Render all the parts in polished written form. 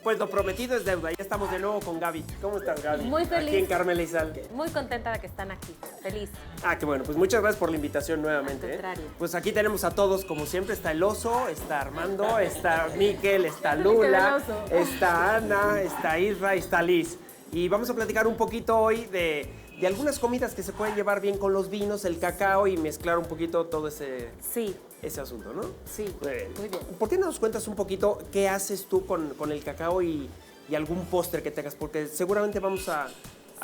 Pues lo prometido es deuda. Ya estamos de nuevo con Gaby. ¿Cómo estás, Gaby? Muy feliz. Aquí en Carmela y Sal. Muy contenta de que están aquí. Feliz. Ah, qué bueno. Pues muchas gracias por la invitación nuevamente. Al contrario. Pues aquí tenemos a todos, como siempre. Está el oso, está Armando, está Miquel, está Lula, está Ana, está Isra y está Liz. Y vamos a platicar un poquito hoy de algunas comidas que se pueden llevar bien con los vinos, el cacao y mezclar un poquito todo ese asunto, ¿no? Sí, muy bien. ¿Por qué no nos cuentas un poquito qué haces tú con el cacao y algún postre que tengas? Porque seguramente vamos a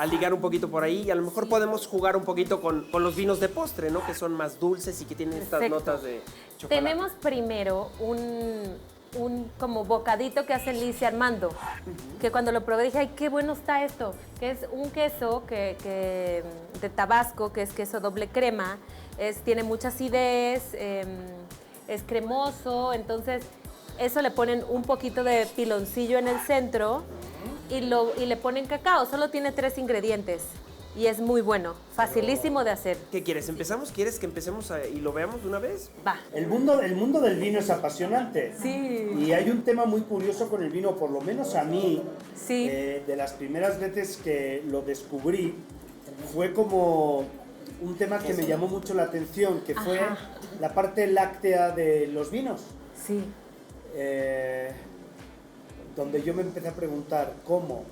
ligar un poquito por ahí y a lo mejor podemos jugar un poquito con los vinos de postre, ¿no? Que son más dulces y que tienen estas Perfecto. notas de chocolate. Tenemos primero un como bocadito que hace Liz y Armando, que cuando lo probé dije, ay, qué bueno está esto, que es un queso que de Tabasco, que es queso doble crema, tiene mucha acidez, es cremoso, entonces eso le ponen un poquito de piloncillo en el centro y le ponen cacao, solo tiene 3 ingredientes. Y es muy bueno, facilísimo de hacer. ¿Qué quieres? ¿Empezamos? ¿Quieres que empecemos y lo veamos de una vez? Va. El mundo del vino es apasionante. Sí. Y hay un tema muy curioso con el vino, por lo menos a mí, Sí. de las primeras veces que lo descubrí, fue como un tema que me llamó mucho la atención, que fue la parte láctea de los vinos. Sí. Donde yo me empecé a preguntar cómo,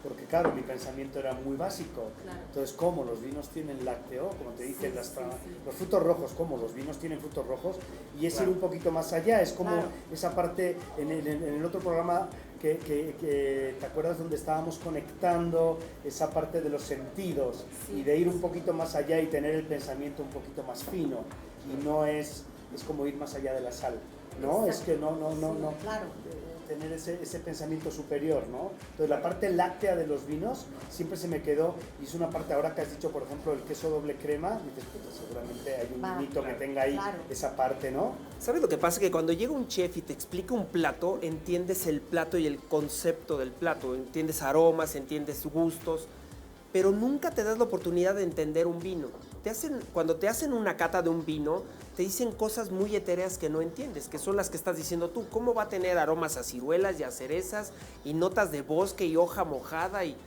porque claro, mi pensamiento era muy básico. Claro. Entonces, ¿cómo los vinos tienen lácteo? Como te dicen, los frutos rojos, ¿cómo los vinos tienen frutos rojos? Y es ir un poquito más allá, es como esa parte, en el otro programa que ¿te acuerdas donde estábamos conectando esa parte de los sentidos? Y de ir un poquito más allá y tener el pensamiento un poquito más fino. Y no es como ir más allá de la sal, ¿no? Es que no. Claro. Tener ese pensamiento superior, ¿no? Entonces la parte láctea de los vinos siempre se me quedó, y es una parte ahora que has dicho, por ejemplo, el queso doble crema, dices, pues, seguramente hay un vinito que tenga ahí esa parte, ¿no? ¿Sabes lo que pasa? Que cuando llega un chef y te explica un plato, entiendes el plato y el concepto del plato, entiendes aromas, entiendes gustos, pero nunca te das la oportunidad de entender un vino. Cuando te hacen una cata de un vino, te dicen cosas muy etéreas que no entiendes, que son las que estás diciendo tú. ¿Cómo va a tener aromas a ciruelas y a cerezas y notas de bosque y hoja mojada? Y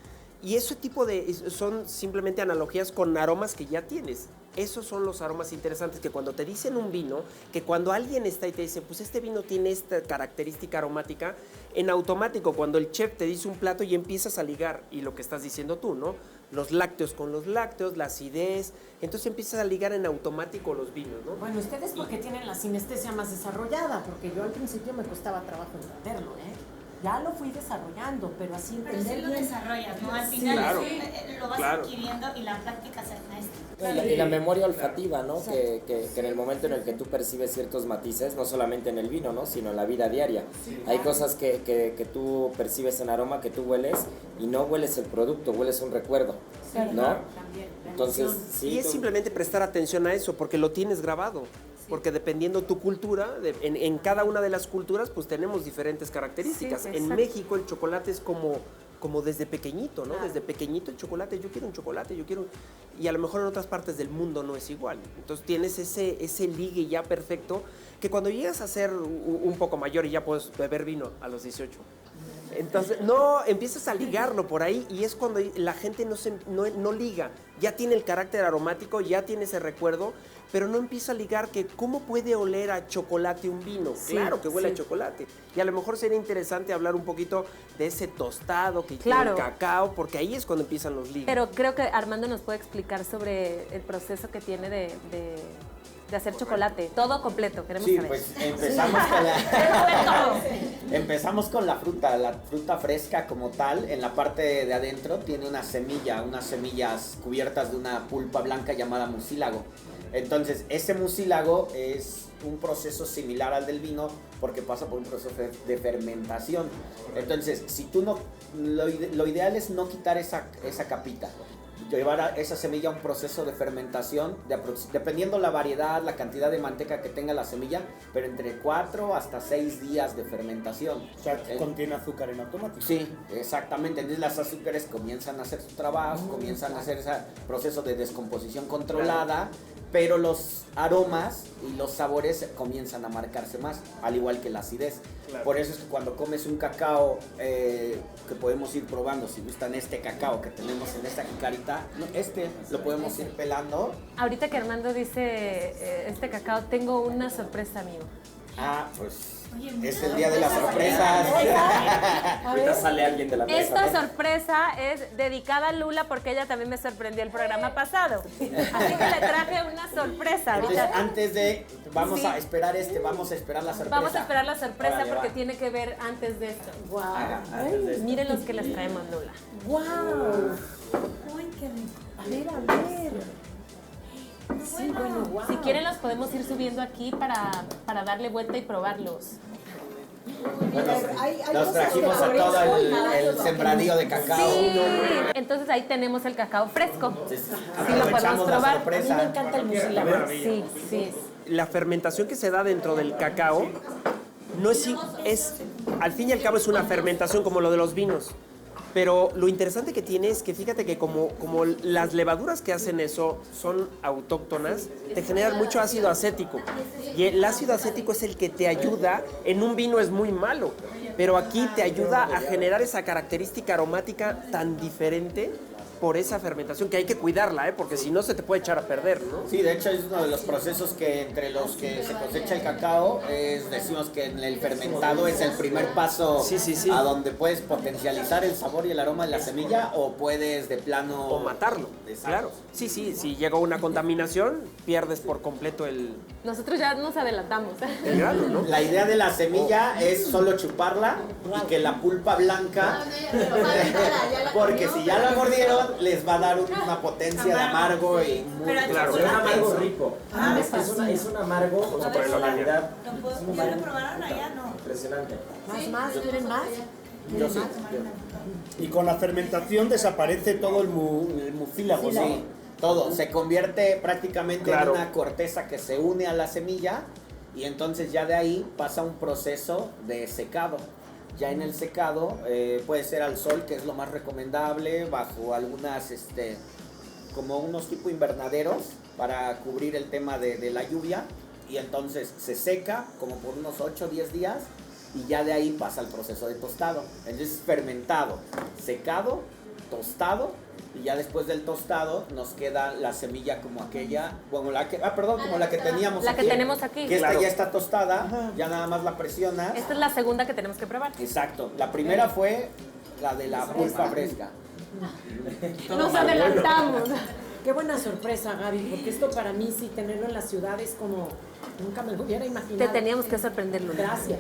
ese tipo son simplemente analogías con aromas que ya tienes. Esos son los aromas interesantes, que cuando te dicen un vino, que cuando alguien está y te dice, pues este vino tiene esta característica aromática, en automático, cuando el chef te dice un plato y empiezas a ligar, y lo que estás diciendo tú, ¿no? Los lácteos con los lácteos, la acidez, entonces empiezas a ligar en automático los vinos, ¿no? Bueno, ustedes porque tienen la sinestesia más desarrollada, porque yo al principio me costaba trabajo entenderlo, ¿eh? Ya lo fui desarrollando, pero así Pero sí lo bien. desarrollas, ¿no? Al final claro, lo vas adquiriendo y la práctica se maestra. Y la memoria olfativa, ¿no? Que en el momento en el que tú percibes ciertos matices, no solamente en el vino, ¿no? Sino en la vida diaria. Hay cosas que tú percibes en aroma, que tú hueles y no hueles el producto, hueles un recuerdo, ¿no? Entonces, sí. Y es simplemente prestar atención a eso, porque lo tienes grabado. Porque dependiendo tu cultura, en cada una de las culturas, pues tenemos diferentes características. Sí, en México el chocolate es como desde pequeñito, ¿no? Desde pequeñito el chocolate, yo quiero un chocolate, y a lo mejor en otras partes del mundo no es igual. Entonces tienes ese ligue ya perfecto, que cuando llegas a ser un poco mayor y ya puedes beber vino a los 18. Entonces, no, empiezas a ligarlo por ahí y es cuando la gente no liga. Ya tiene el carácter aromático, ya tiene ese recuerdo, pero no empieza a ligar que cómo puede oler a chocolate un vino. Sí, claro que huele a chocolate. Y a lo mejor sería interesante hablar un poquito de ese tostado que tiene el cacao, porque ahí es cuando empiezan los ligues. Pero creo que Armando nos puede explicar sobre el proceso que tiene de hacer chocolate. Todo completo, queremos saber. Pues empezamos con la fruta fresca como tal. En la parte de adentro tiene unas semillas cubiertas de una pulpa blanca llamada mucílago. Entonces, ese mucílago es un proceso similar al del vino porque pasa por un proceso de fermentación. Entonces, si tú no, lo ideal es no quitar esa capita. Llevar esa semilla a un proceso de fermentación, dependiendo la variedad, la cantidad de manteca que tenga la semilla, pero entre 4 hasta 6 días de fermentación. O sea, contiene azúcar en automático. Sí, exactamente. Entonces las azúcares comienzan a hacer su trabajo, comienzan a hacer ese proceso de descomposición controlada pero los aromas y los sabores comienzan a marcarse más, al igual que la acidez. Claro. Por eso es que cuando comes un cacao, que podemos ir probando, si gustan este cacao que tenemos en esta jicarita, no, lo podemos ir pelando. Ahorita que Armando dice este cacao, tengo una sorpresa, amigo. Ah, pues Oye, es el día de las sorpresas. Ahorita sale alguien de la mesa. Esta sorpresa es dedicada a Lula porque ella también me sorprendió el programa pasado. Así que le traje una sorpresa. Entonces, Ahorita antes de, vamos Sí. a esperar vamos a esperar la sorpresa. vamos a esperar la sorpresa Órale, porque va. tiene que ver antes de esto. Wow. Haga, antes de esto. Miren los que les traemos, Lula. Wow. Uy, qué rico. A ver, a ver. Sí, bueno, wow. Si quieren los podemos ir subiendo aquí para darle vuelta y probarlos. Bueno, Hay nos cosas trajimos que a todo parecen el sembradío de cacao. Sí. Entonces ahí tenemos el cacao fresco. Entonces, Sí, lo podemos aprovechamos la probar. A mí me sorpresa. encanta el mucílago. Sí, sí. La fermentación que se da dentro del cacao no es al fin y al cabo es una fermentación como lo de los vinos. Pero lo interesante que tiene es que fíjate que como las levaduras que hacen eso son autóctonas, te generan mucho ácido acético. Y el ácido acético es el que te ayuda, en un vino es muy malo, pero aquí te ayuda a generar esa característica aromática tan diferente por esa fermentación que hay que cuidarla, porque si no se te puede echar a perder, ¿no? Sí, de hecho es uno de los procesos que entre los que se cosecha el cacao, decimos que en el fermentado es el primer paso Sí, sí, sí. a donde puedes potencializar el sabor y el aroma de la semilla o puedes de plano... O matarlo, Exacto. claro. Sí, sí, si llega una contaminación, pierdes por completo el Nosotros ya nos adelantamos. grano, ¿no? La idea de la semilla es solo chuparla y que la pulpa blanca, porque si ya la mordieron, les va a dar una potencia de amargo y muy Pero el Claro, es un amargo intenso. rico. Es un amargo con su personalidad ¿Ya lo probaron allá? No. impresionante. Más, ¿quieren más? Yo sí. Y con la fermentación desaparece todo el mucílago, ¿no? Sí, todo. Se convierte prácticamente Claro. en una corteza que se une a la semilla y entonces ya de ahí pasa un proceso de secado. Ya en el secado puede ser al sol, que es lo más recomendable, bajo algunas, como unos tipo invernaderos para cubrir el tema de la lluvia. Y entonces se seca como por unos 8 o 10 días y ya de ahí pasa el proceso de tostado. Entonces fermentado, secado, tostado y ya después del tostado nos queda la semilla como aquella, como la que teníamos La aquí. que tenemos aquí. Que esta Claro. ya está tostada, ya nada más la presionas. Esta es la segunda que tenemos que probar. Exacto. La primera fue la de la pulpa fresca. Nos adelantamos. Qué buena sorpresa, Gaby, porque esto para mí, sí, tenerlo en la ciudad es como, nunca me lo hubiera imaginado. Te teníamos que sorprender, Lula. Gracias,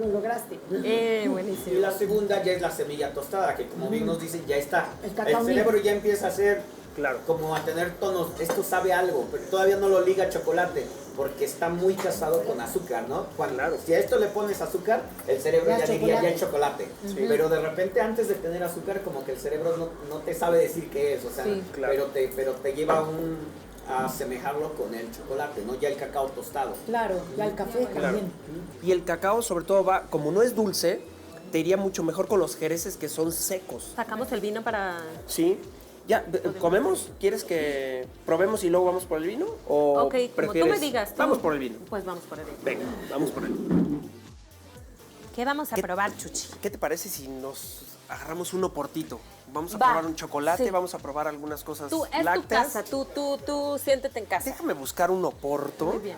lo lograste. Y Buenísimo. la segunda ya es la semilla tostada, que como bien nos dicen, ya está. El El cacao cerebro ya empieza a hacer, Claro. como a tener tonos, esto sabe algo, pero todavía no lo liga a chocolate, porque está muy casado con azúcar, ¿no? Claro. Si a esto le pones azúcar, el cerebro Ya ya diría chocolate. ya es chocolate. Pero de repente antes de tener azúcar, como que el cerebro no te sabe decir qué es, o sea, Sí. Claro. pero te lleva a asemejarlo con el chocolate, ¿no? Ya el cacao tostado. Claro, y al café también. Y el cacao sobre todo va, como no es dulce, te iría mucho mejor con los jereces que son secos. Sacamos el vino para... ¿Sí? Ya, ¿comemos? ¿Quieres que probemos y luego vamos por el vino? ¿O Ok, como tú prefieres? me digas. tú- Vamos por el vino. Pues vamos por el vino. Venga, vamos por el vino. ¿Qué vamos a ¿Qué- probar, Chuchi? ¿Qué te parece si nos agarramos un oportito? Vamos a Va, probar un chocolate, sí. vamos a probar algunas cosas Tú, es tu lácteas. casa, tú siéntete en casa. Déjame buscar un oporto. Muy bien.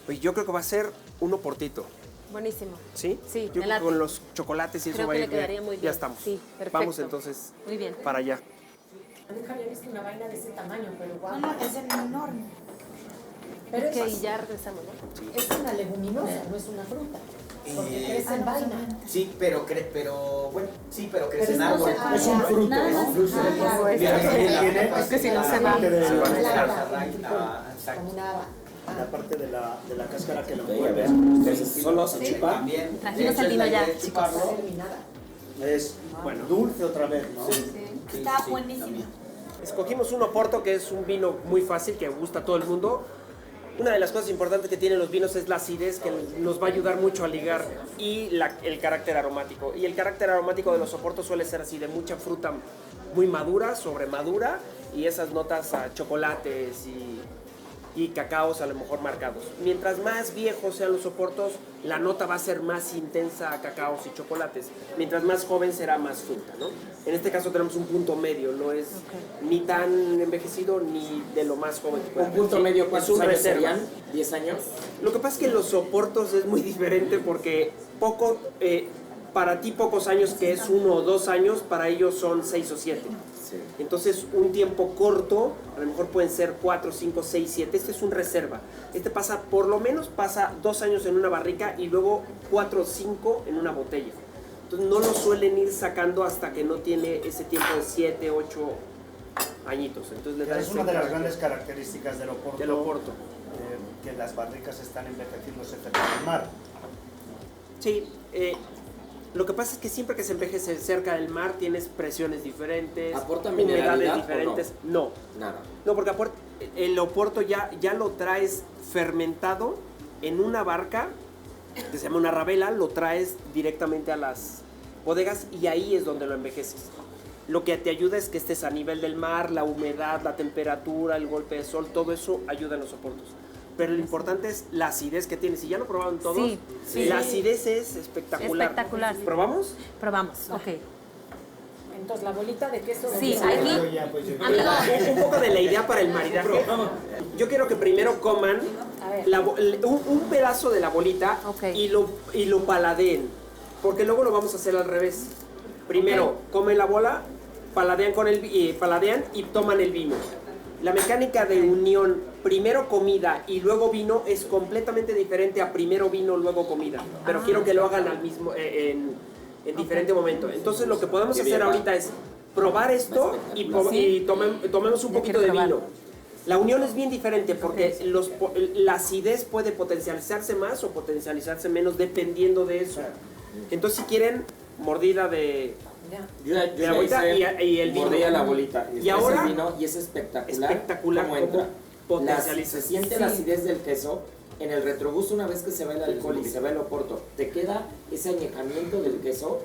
Pues yo creo que va a ser un oportito. Buenísimo. ¿Sí? Sí, Yo me creo que late. con los chocolates y eso Creo va a que ir le quedaría muy Ya bien. estamos. Sí, perfecto. Vamos entonces Muy bien. para allá. Nunca había visto una vaina de ese tamaño, pero No, guau. no, es enorme. Pero Ok, es, ya regresamos, ¿no? es una leguminosa, no es una fruta. Porque crece en vaina. Sí, pero crece Pero en no árbol. se- Es un fruto, Nada ¿no? más. Ah, Mira, Tiene Es que si no se la va. parte de Como la, una Exacto. haba, como una haba. la parte de la cáscara que lo A ver, envuelve. entonces solo se chupa. También. Trajimos De hecho, el vino es la ya, idea de chicos. chuparlo. Terminada. Es dulce otra vez, ¿no? Sí, Está sí, buenísimo. también. Escogimos un oporto que es un vino muy fácil, que gusta a todo el mundo. Una de las cosas importantes que tienen los vinos es la acidez, que nos va a ayudar mucho a ligar, y el carácter aromático. Y el carácter aromático de los oportos suele ser así, de mucha fruta muy madura, sobremadura, y esas notas a chocolates y cacaos a lo mejor marcados. Mientras más viejos sean los oportos, la nota va a ser más intensa a cacaos y chocolates. Mientras más joven será más fruta, ¿no? En este caso tenemos un punto medio, no es ni tan envejecido ni de lo más joven que pueda Un punto haber. medio, Es ¿cuántos un años reserva. serían? ¿10 años? Lo que pasa es que los oportos es muy diferente porque para ti pocos años, que es 1 o 2 años, para ellos son 6 o 7. Sí. Entonces, un tiempo corto, a lo mejor pueden ser 4, 5, 6, 7. Este es un reserva. Este pasa, por lo menos pasa 2 años en una barrica y luego 4 o 5 en una botella. Entonces, no lo suelen ir sacando hasta que no tiene ese tiempo de 7, 8 añitos. Entonces, le da Es ese una de las carácter grandes características del Oporto, del oporto. que las barricas están envejeciéndose cerca del mar. Sí, lo que pasa es que siempre que se envejece cerca del mar tienes presiones diferentes, ¿Aporta humedades mineralidad o diferentes. No, Nada. no, porque el oporto ya lo traes fermentado en una barca que se llama una rabela, lo traes directamente a las bodegas y ahí es donde lo envejeces. Lo que te ayuda es que estés a nivel del mar, la humedad, la temperatura, el golpe de sol, todo eso ayuda en los oportos. Pero lo importante es la acidez que tiene. Si ya lo probaron todos, Sí, sí. la acidez es espectacular. Espectacular. ¿Probamos? Probamos, ok. Entonces, la bolita de queso... Sí, ¿de qué aquí- sabe? Amigo, Un poco de la idea para el maridaje. Yo quiero que primero coman A ver. un pedazo de la bolita Ok. y lo paladeen. Porque luego lo vamos a hacer al revés. Primero comen la bola, paladean y toman el vino. La mecánica de unión, primero comida y luego vino, es completamente diferente a primero vino, luego comida. Pero quiero que lo hagan al mismo, en diferente momento. Entonces lo que podemos hacer ahorita es probar esto y tomemos un Ya poquito quiero de probar. vino. La unión es bien diferente porque la acidez puede potencializarse más o potencializarse menos dependiendo de eso. Entonces si quieren, mordida de... Ya. Yo la bolita y el vino. Mordía la bolita. Y ahora- el vino y es espectacular. Espectacular cómo cómo entra. potencializa. Se siente la acidez del queso. En el retrogusto, una vez que se va el alcohol y se va el oporto, te queda ese añejamiento del queso.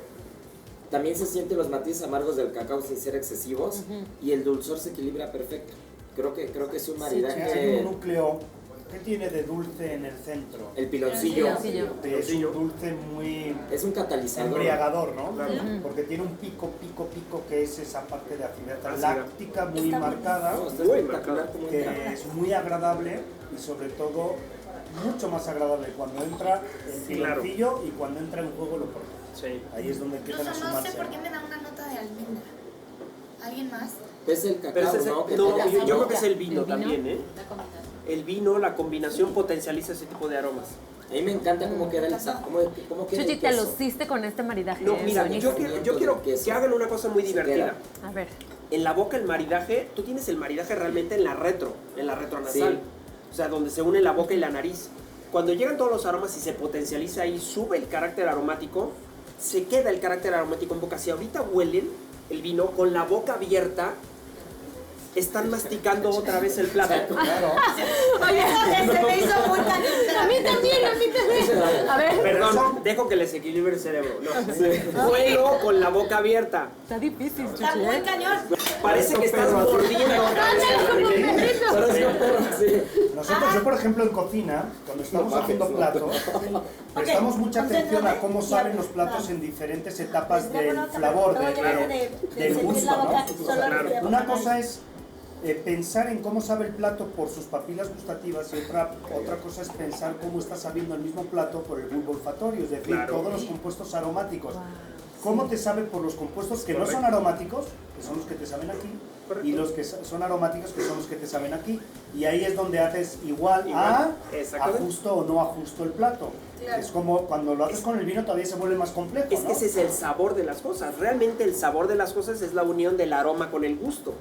También se sienten los matices amargos del cacao sin ser excesivos. Y el dulzor se equilibra perfecto. Creo que es un Tiene maridaje. un núcleo. ¿Qué tiene de dulce en el centro? El piloncillo. Es un dulce muy Es un catalizador. embriagador, ¿no? Porque tiene un pico que es esa parte de acidez láctica muy marcada, No, está Muy espectacular marcado. cómo que entra. es muy agradable y sobre todo mucho más agradable cuando entra el Claro. piloncillo y cuando entra en juego lo porto. Sí. Ahí es donde empiezan a Incluso no sé sumarse. por qué me da una nota de almendra. ¿Alguien más? Es el cacao, Pero ese es ¿no? Que no, te- yo creo que es el vino ¿El vino? también, ¿eh? La combinación. El vino, la combinación potencializa ese tipo de aromas. A mí me encanta cómo queda el cómo queda Chuchi, el te queso. luciste con este maridaje. No, es mira, buenísimo. yo quiero queso. que hagan una cosa muy Se divertida. A ver. En la boca el maridaje, tú tienes el maridaje realmente en la retronasal. Sí. O sea, donde se une la boca y la nariz. Cuando llegan todos los aromas y se potencializa ahí, sube el carácter aromático, se queda el carácter aromático en boca. Si ahorita huelen el vino con la boca abierta, están masticando otra vez el plato. Claro. Oye, Se me hizo muy a caliente. mí también. A ver, Perdón, dejo que les equilibre el cerebro. No. Huelo con la boca abierta. está difícil, Está Chuchi, muy ¿eh? cañón. Parece que estás mordiendo otra vez el alimento. Parece un perro, sí. Nosotros, yo por ejemplo en cocina, cuando estamos haciendo platos, prestamos mucha atención a cómo saben los platos en diferentes etapas del flavor, del gusto, ¿no? Una cosa es pensar en cómo sabe el plato por sus papilas gustativas y otra cosa es pensar cómo está sabiendo el mismo plato por el bulbo olfatorio, es decir, Claro. todos los compuestos aromáticos. ¿Cómo te sabe por los compuestos que no son aromáticos, que son los que te saben aquí, y los que son aromáticos, que son los que te saben aquí? Y ahí es donde haces igual a Exactamente. ajusto o no ajusto el plato. Es como cuando lo haces con el vino todavía se vuelve más complejo, Es que ¿no? ese es el sabor de las cosas. Realmente el sabor de las cosas es la unión del aroma con el gusto.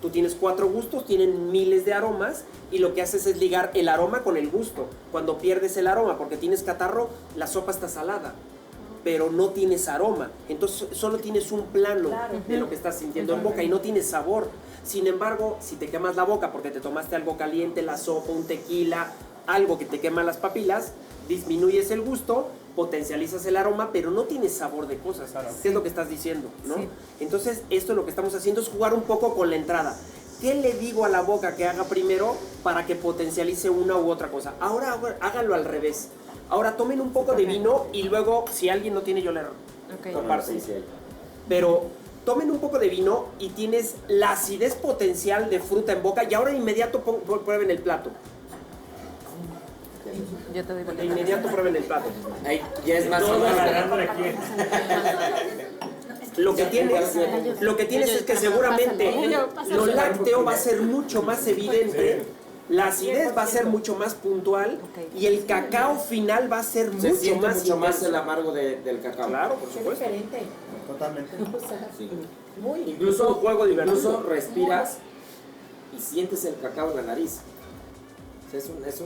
Tú tienes 4 gustos, tienen miles de aromas y lo que haces es ligar el aroma con el gusto. Cuando pierdes el aroma porque tienes catarro, la sopa está salada, pero no tienes aroma. Entonces solo tienes un plano de lo que estás sintiendo en boca y no tienes sabor. Sin embargo, si te quemas la boca porque te tomaste algo caliente, la sopa, un tequila, algo que te quema las papilas, disminuyes el gusto, potencializas el aroma, pero no tienes sabor de cosas. ¿Qué es lo que estás diciendo? ¿no? Sí. Entonces, esto lo que estamos haciendo es jugar un poco con la entrada. ¿qué le digo a la boca que haga primero para que potencialice una u otra cosa? Ahora hágalo al revés. Ahora tomen un poco de vino y luego, si alguien no tiene, yo le comparto. Sí, sí. Pero tomen un poco de vino y tienes la acidez potencial de fruta en boca y ahora de inmediato prueben el plato. Yo te doy De inmediato prueben el plato. Ahí ya es más Lo que tienes es que seguramente lo lácteo va a ser mucho más evidente, la acidez va a ser mucho más puntual y el cacao final va a ser se mucho siente más mucho más intenso. el amargo del cacao. Claro, por Qué supuesto. diferente. Totalmente. O sea, Sí. muy. Incluso, un juego divertido. incluso respiras y sientes el cacao en la nariz. O sea,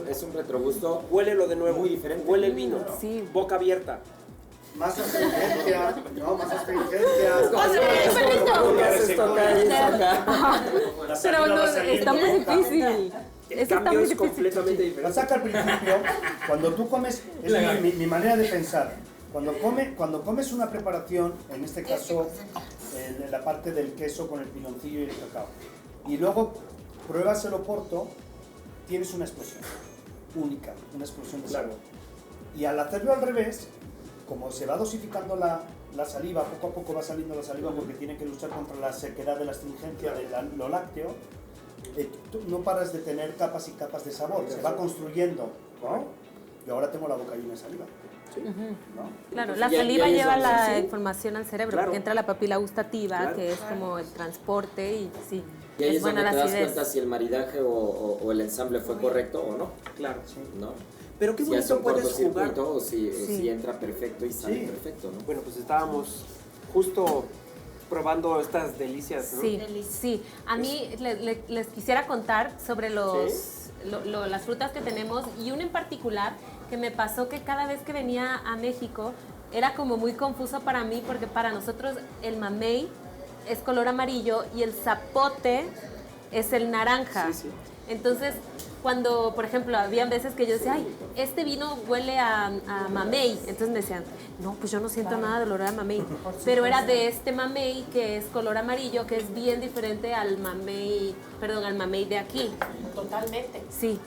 es un retrogusto. Huélelo de nuevo. Muy diferente. Huele el vino. Sí. Boca abierta. Más astringencia, no, más astringencia. Pero no, está muy difícil. El Eso está cambio muy es difícil. completamente La diferente. saca al principio, cuando tú comes, es mi manera de pensar. Cuando comes una preparación, en este caso la parte del queso con el piloncillo y el cacao, y luego pruebas el oporto, tienes una explosión única, una explosión de sabor. Y al hacerlo al revés, como se va dosificando la saliva, poco a poco va saliendo la saliva porque tiene que luchar contra la sequedad de la astringencia de lo lácteo, tú no paras de tener capas y capas de sabor, se va construyendo, ¿no? Y ahora tengo la boca llena de saliva. ¿No? Claro, la Ya- saliva ya es lleva donde- la sí. información al cerebro, Claro. porque entra la papila gustativa, Claro. que es como el transporte y sí, Y ahí es es donde buena te la das acidez. cuenta si el maridaje o el ensamble fue correcto o no. Claro. ¿No? Pero qué Si hace bonito un puedes jugar. cortocircuito o si Sí. entra perfecto y sale Sí. perfecto, ¿no? Bueno, pues estábamos justo probando estas delicias, ¿no? Sí, sí. A mí les quisiera contar sobre las frutas que tenemos y una en particular que me pasó que cada vez que venía a México era como muy confuso para mí porque para nosotros el mamey es color amarillo y el zapote es el naranja. Sí, sí. Entonces, cuando, por ejemplo, había veces que yo decía, ay, este vino huele a mamey. Entonces me decían, no, pues yo no siento nada de olor a mamey. Pero era de este mamey que es color amarillo, que es bien diferente al mamey de aquí. Totalmente. Sí,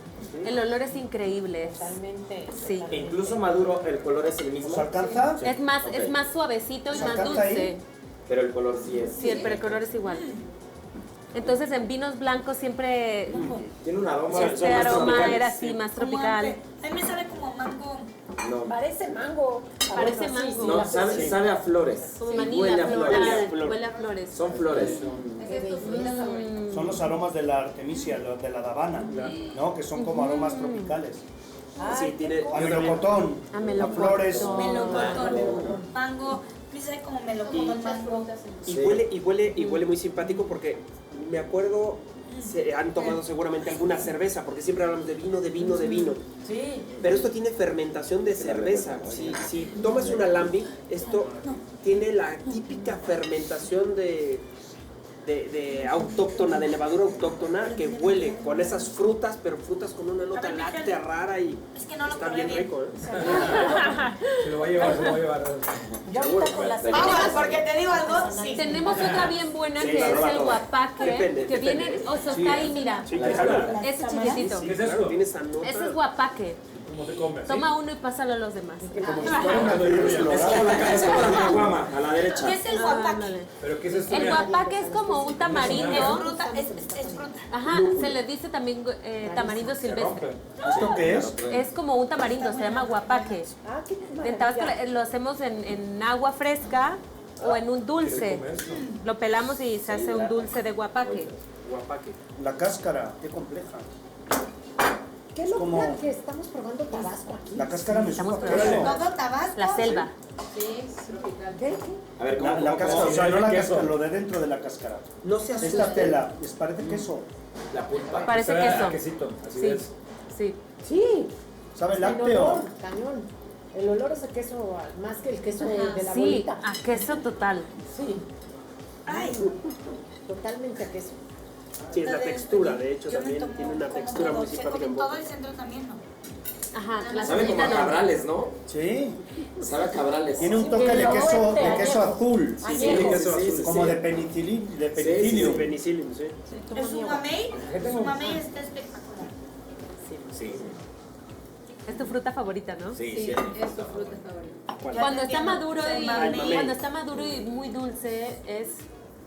el olor es increíble. Totalmente. Sí. E incluso maduro, el color es el mismo. ¿Os alcanza? Es más, Ok. es más suavecito y ¿Se más alcanza dulce. ahí? Pero el color sí es. Sí, pero el color es igual. Entonces en vinos blancos siempre Tiene un aroma. este más aroma tropical. era así, más tropical. A mí me sabe como mango. No, Parece mango. Parece Bueno, sí, mango. sí, no la sabe, sí. sabe a flores. Como Sí, manila, huele a flores. floral, huele a flores. Son flores. Son los aromas de la artemisia, de la davana, ¿no? Que son como aromas tropicales. Sí, tiene. A melocotón, A a melocotón. flores. Melocotón, mango. Me sabe como melocotón, mango. Y Sí. huele muy simpático porque me acuerdo, se han tomado seguramente alguna cerveza, porque siempre hablamos de vino, de vino, de vino. Sí. Pero esto tiene fermentación de cerveza. Si tomas un alambic, esto tiene la típica fermentación de autóctona, de levadura autóctona, que huele con esas frutas, pero frutas con una nota láctea rara y Es que no lo está probé bien bien. rico, ¿eh? Se lo va a llevar, se lo va a llevar. Yo ahorita con la Vamos, porque te digo algo, sí. Tenemos otra bien buena Sí, que la es roba el toda. guapaque, Depende, que depende. viene, o sea, está ahí, mira, Sí, claro. ese chiquitito. ¿Qué es Claro, esto? tiene esa nota. Ese es guapaque. ¿Cómo se come? Toma uno y pásalo a los demás. Como si fuera una bebida Es como explorada. es como la caguama, a la derecha. ¿Qué es el Ah, guapaque? ándale. ¿Pero qué es esto? El Mira. guapaque es como un Es tamarindo. fruta, es fruta. Ajá, se le dice también tamarindo Se silvestre. rompe. ¿Esto qué es? Es como un tamarindo, se llama guapaque. Ah, qué En Tabasco maravilla. lo hacemos en agua fresca o en un dulce. ¿Qué esto? Lo pelamos y se hace un dulce de guapaque. Guapaque. La cáscara, qué compleja. Qué como- locura que estamos probando Tabasco aquí. La cáscara me Estamos supo a probando. queso. Todo Tabasco. La selva. ¿Qué? A ver, ¿cómo? La cáscara, o sea, no la Queso. cáscara, lo de dentro de la cáscara. No se Esta asusten. tela, ¿les parece queso? La pulpa. Parece Sabe a queso. quesito, así Sí, es. sí. Sí. ¿Sabe El lácteo? olor, cañón. El olor es a queso, más que el queso de la Sí, bolita. a queso total. Sí, Ay, totalmente a queso. Sí, es la textura, de hecho, yo me también tomo tiene una como textura muy dulce, simpática en como todo boca. el centro también, ¿no? Ajá, la Sabe como a semillita no. cabrales, ¿no? Sí, Sabe a cabrales. tiene un toque de queso azul, Sí, sí, queso sí, azul. sí, como sí. de penicilio. De Sí, sí, penicilio. sí. Penicillium, sí. Su mamey está espectacular. Sí, Es tu fruta favorita, ¿no? sí, Sí, sí. es tu fruta favorita. Cuando está maduro mamey. cuando está maduro y muy dulce es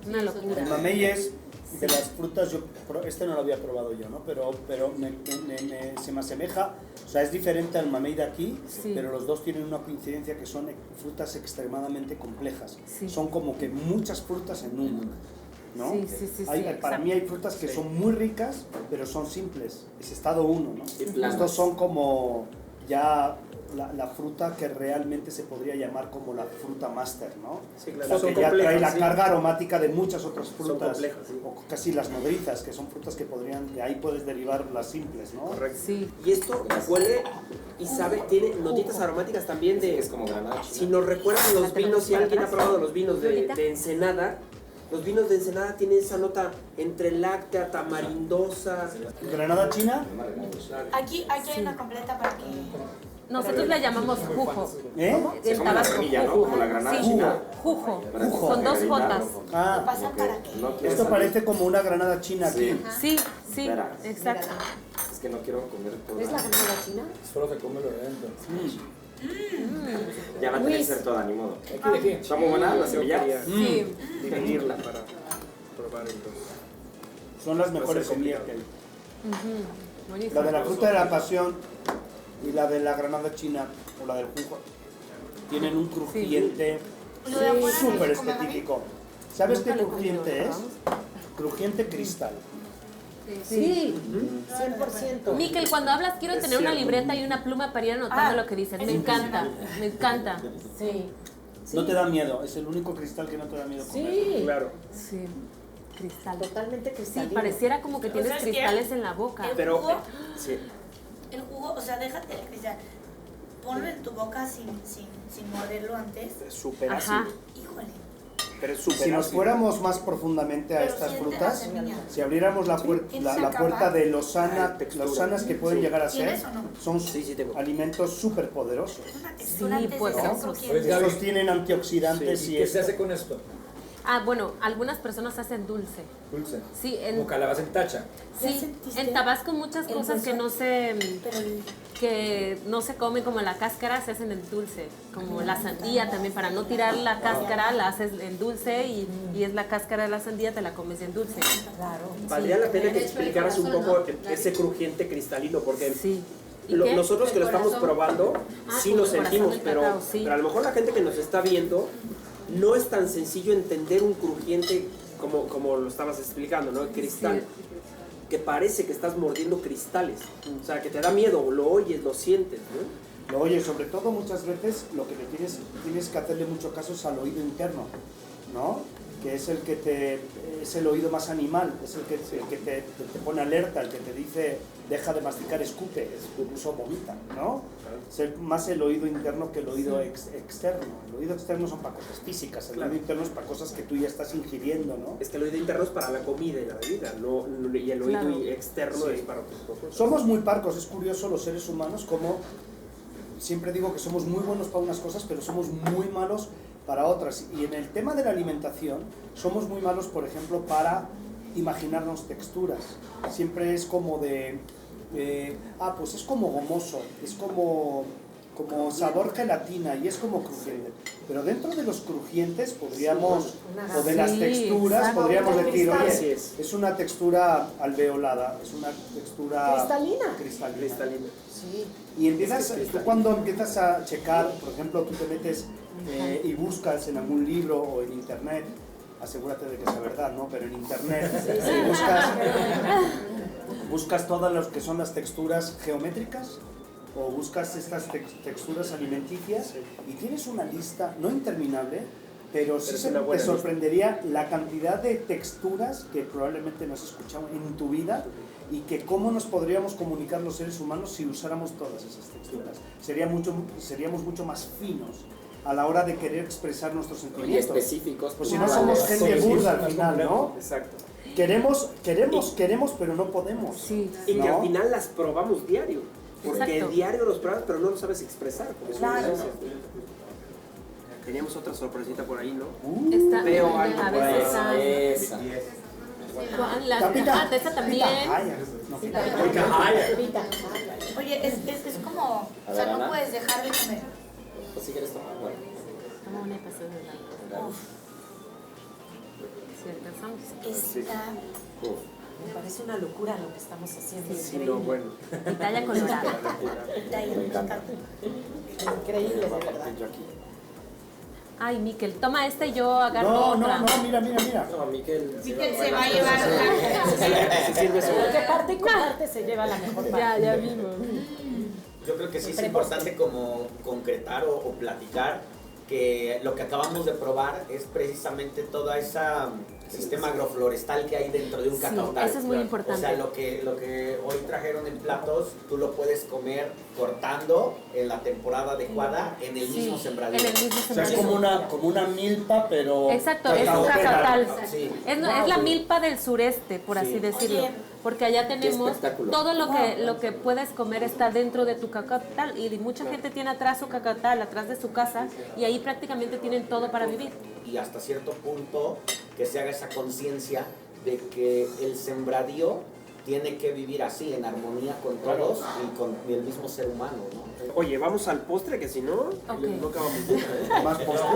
una locura. El mamey es de las frutas, este no lo había probado yo, ¿no? Pero se me asemeja, o sea, es diferente al mamey de aquí, Sí. pero los dos tienen una coincidencia que son frutas extremadamente complejas. Sí. Son como que muchas frutas en una, ¿no? Sí, sí, sí, Hay- sí, para exacto. mí hay frutas que son muy ricas, pero son simples, es estado uno, ¿no? planas. Estos son como ya la fruta que realmente se podría llamar como la fruta máster, ¿no? Sí, claro. La Son que ya trae complejas, la sí. carga aromática de muchas otras frutas, complejas, sí. o casi las nodrizas, que son frutas que podrían, de ahí puedes derivar las simples, ¿no? Correcto. Sí. Y esto huele y sabe, tiene notitas aromáticas también de... Es como granada. Si nos recuerdan los vinos, si alguien ha probado los vinos Lolita. de Ensenada, los vinos de Ensenada tienen esa nota entre láctea, tamarindosa. Granada china, Aquí hay una completa para que... Nosotros la llamamos jujo. ¿eh? Es En como la Tabasco, semilla, ¿no? jujo. Como la granada Sí, china. jujo. Jujo. Con dos jotas. Ah, ¿Pasan para qué? No quiero esto salir. parece como una granada china aquí. Sí, sí, Espera. exacto. Es que no quiero comer todo. ¿Es la granada china? Solo se come lo de dentro. Ya va a tener que ser toda, ni modo. Aquí, aquí. ¿Está muy buena la Yo semilla? quería Sí. dividirla para probar entonces. Son las mejores ser semillas complicado. que hay. Buenísimo. La de la fruta de la pasión y la de la granada china o la del jugo tienen un crujiente Lo de afuera, súper como la específico. ¿Sabes qué Nunca lo he comido, crujiente es? ¿verdad? Crujiente cristal. Sí, 100%. Miquel, cuando hablas quiero Es tener una cierto. libreta y una pluma para ir anotando lo que dices. Me encanta, me encanta. Sí. No te da miedo, es el único cristal que no te da miedo comer. Sí, Claro. Sí, cristal. totalmente Sí, cristalino. pareciera como que tienes ¿Sabes qué? cristales en la boca. Pero, jugo? sí. El jugo, o sea, déjate el cristal. Ponlo en tu boca sin morderlo antes. Es súper Ajá. ácido. Híjole. Pero es súper Si nos ácido. fuéramos más profundamente a Pero estas siente la frutas, semilla. si abriéramos la, ¿Tienes la acá? puerta de Ah, Lozana, textura. lozanas que pueden Sí. llegar a ser, ¿Tienes o no? son Sí, sí tengo. alimentos súper poderosos. Es una textura Sí, antes pues, de ser ¿no? crujiente. Oye, Gaby. Estos tienen antioxidantes ¿Y y qué es se hace con esto? Ah, bueno, algunas personas hacen dulce. Dulce. Sí, Como calabaza en tacha. ¿Ya sí, sentiste en Tabasco muchas el cosas que hueso? no se Pero que no se comen como la cáscara se hacen en dulce, como la sandía también, para no tirar la cáscara la haces en dulce y es la cáscara de la sandía, te la comes en dulce. Claro. Valdría la pena que El hecho del explicaras un corazón, poco ¿no? ese crujiente cristalino, porque Sí. ¿Y qué? nosotros que lo El estamos corazón. probando, Ah, sí como lo el corazón sentimos, del pero, cacao, sí. pero a lo mejor la gente que nos está viendo no es tan sencillo entender un crujiente como lo estabas explicando, ¿no? El cristal. Que parece que estás mordiendo cristales. O sea, que te da miedo, lo oyes, lo sientes, ¿no? Lo oye, sobre todo muchas veces lo que tienes que hacerle mucho caso es al oído interno, ¿no? Que es el que es el oído más animal, es el que te pone alerta, el que te dice deja de masticar, escupe, incluso vomita, ¿no? Es más el oído interno que el oído externo. El oído externo son para cosas físicas, el Claro. oído interno es para cosas que tú ya estás ingiriendo, ¿no? Es que el oído interno es para la comida y la bebida, y el oído Claro. externo Sí. es para otras cosas. Somos muy parcos, es curioso los seres humanos como siempre digo que somos muy buenos para unas cosas, pero somos muy malos para otras. Y en el tema de la alimentación, somos muy malos, por ejemplo, para imaginarnos texturas. Siempre es como pues es como gomoso, es como sabor gelatina y es como crujiente. Pero dentro de los crujientes podríamos, o de las Sí, texturas, exacto. podríamos decir, Así oye, es. es una textura alveolada, es una textura Cristalina. Cristalina. Sí. Y empiezas, tú cuando empiezas a checar, por ejemplo, tú te metes y buscas en algún libro o en internet, asegúrate de que sea verdad, ¿no? Pero en internet buscas todas las que son las texturas geométricas o buscas estas texturas alimenticias y tienes una lista no interminable, pero sí es te una buena sorprendería la cantidad de texturas que probablemente no has escuchado en tu vida y que cómo nos podríamos comunicar los seres humanos si usáramos todas esas texturas. Seríamos mucho más finos a la hora de querer expresar nuestros Y sentimientos. específicos. Pues si no somos gente burda al final, ¿no? Exacto. Queremos, pero no podemos. Sí. Y que ¿no? al final las probamos diario. Porque Exacto. diario los pruebas, pero no lo sabes expresar. Como Claro. dices. Teníamos otra sorpresita por ahí, ¿no? Está, Veo algo a por ahí. veces hay. Esa. De esa también. Oye, es como, o sea, no puedes dejar de comer. Pues si quieres tomar, bueno. Toma una y pasas de lado. Si alcanzamos. Está Uf. Me parece una locura lo que estamos haciendo. Sí, Increíble. no, bueno. Italia colorada. me encanta. Increíble, de verdad. Ay, Miquel, toma esta y yo agarro No, otra. mira. No, Miquel. Se va a llevar Se sirve su... Porque parte y comparte se lleva la mejor parte. Ya vimos. Yo creo que sí es importante como concretar o platicar que lo que acabamos de probar es precisamente toda esa sistema agroflorestal que hay dentro de un cacao tal. Eso es muy importante. O sea, lo que hoy trajeron en platos, tú lo puedes comer cortando en la temporada adecuada en el mismo sembradío. En el mismo O sea, es sembradío. como una milpa, pero... Exacto, es un cacautera. cacaotal. Sí. Es la milpa del sureste, por así decirlo. Oye, Porque allá tenemos espectáculo. todo lo que puedes comer está dentro de tu cacaotal. Y mucha gente tiene atrás su cacaotal, atrás de su casa, y ahí prácticamente tienen todo para vivir. Y hasta cierto punto que se haga esa conciencia de que el sembradío tiene que vivir así, en armonía con todos y con el mismo ser humano, ¿no? Oye, vamos al postre, que si no, no acabamos nunca, ¿eh? Más postre,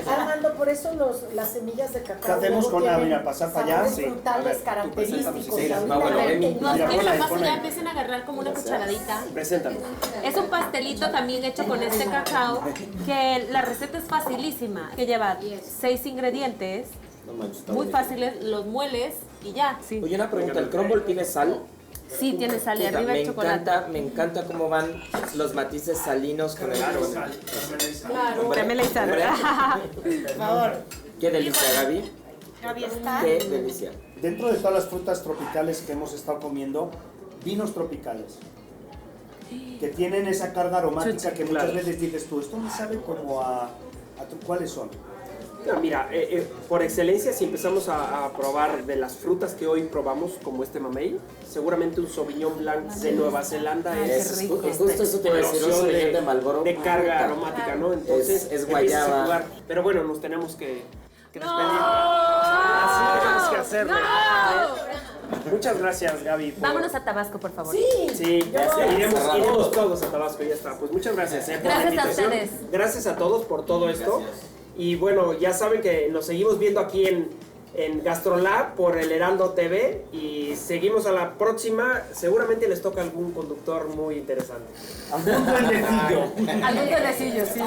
Armando, por eso las semillas de cacao. ¿Qué hacemos luego con la, tienen mira, pasar para allá? sabores Sí. frutales A ver, tú característicos. preséntanos, sí, ahorita no, bueno, la Emi. gente No, Mira, es ponla ahí, capaz que ponla ya ahí. empiecen a agarrar como una cucharadita. Preséntalo. Es un pastelito también hecho con este cacao, que la receta es facilísima, que lleva 6 ingredientes, No manches, está muy bonito. fáciles, los mueles y ya. Oye, una pregunta, ¿el crumble tiene sal? Sí, tiene sal y Puta, arriba me el chocolate. me encanta cómo van los matices salinos con el Claro, crumble. Claro. Hombre, Caramela y sal. hombre, por favor. Qué delicia, Gaby. Gaby está. Qué delicia. Dentro de todas las frutas tropicales que hemos estado comiendo, vinos tropicales, que tienen esa carga aromática que muchas Claro. veces dices tú, esto me sabe como a ¿cuáles son? No, mira, por excelencia, si empezamos a probar de las frutas que hoy probamos, como este mamey, seguramente un Sauvignon Blanc de Nueva Zelanda Ay, qué es rico. Justo eso te iba a decir, un explosión Sauvignon de Marlboro. de carga puta. aromática, ¿no? Entonces, Es empiezas guayaba. a jugar. Pero bueno, nos tenemos que despedir. ¡No! Así tenemos que hacerlo. Muchas gracias, Gaby. Vámonos a Tabasco, por favor. Sí, iremos todos a Tabasco, ya está. Pues muchas gracias por la Gracias a invitación. ustedes. Gracias a todos por todo esto. Y bueno, ya saben que nos seguimos viendo aquí en GastroLab por el Heraldo TV y seguimos a la próxima. Seguramente les toca algún conductor muy interesante. Algún duendecillo. Algún duendecillo, sí.